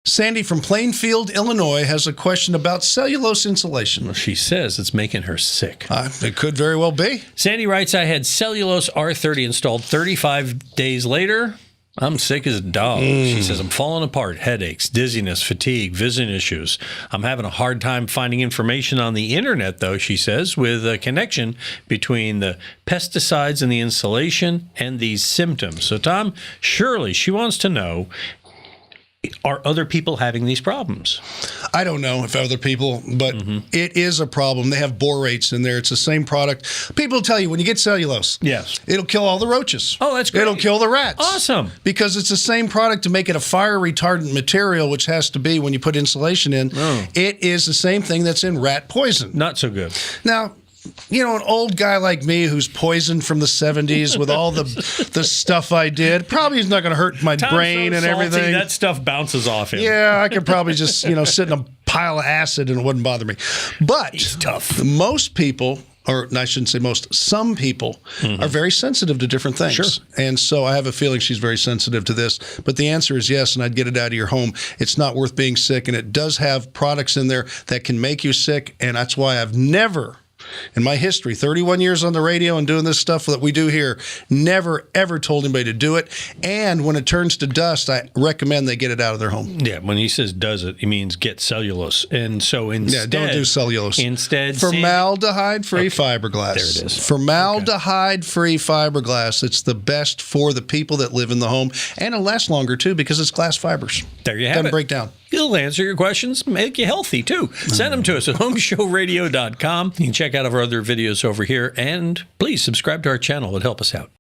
Sandy from Plainfield, Illinois, has a question about cellulose insulation. Well, she says it's making her sick. It could very well be. Sandy writes, I had cellulose R30 installed 35 days later. I'm sick as a dog. She says, I'm falling apart, headaches, dizziness, fatigue, vision issues. I'm having a hard time finding information on the internet, though, she says, with a connection between the pesticides and the insulation and these symptoms. So, Tom, surely she wants to know, are other people having these problems? I don't know if other people, but it is a problem. They have borates in there. It's the same product. People tell you when you get cellulose, yes, it'll kill all the roaches. Oh, that's great. It'll kill the rats. Awesome. Because it's the same product to make it a fire retardant material, which has to be when you put insulation in. It is the same thing that's in rat poison. Not so good. Now, you know, an old guy like me who's poisoned from the 70s with all the stuff I did, probably is not going to hurt my brain and everything. That stuff bounces off him. Yeah, I could probably just, sit in a pile of acid and it wouldn't bother me. But he's tough. Most people, or I shouldn't say most, some people are very sensitive to different things. Sure. And so I have a feeling she's very sensitive to this. But the answer is yes, and I'd get it out of your home. It's not worth being sick, and it does have products in there that can make you sick, and that's why I've never, in my history, 31 years on the radio and doing this stuff that we do here, never, ever told anybody to do it. And when it turns to dust, I recommend they get it out of their home. Yeah, when he says does it, he means get cellulose. And so instead... Yeah, don't do cellulose. Instead... Formaldehyde-free fiberglass. There it is. Formaldehyde-free fiberglass. It's the best for the people that live in the home. And it lasts longer, too, because it's glass fibers. There you have Doesn't it. break down. He'll answer your questions, make you healthy, too. Send them to us at HomeShowRadio.com. You can check out our other videos over here, and please subscribe to our channel. It'll help us out.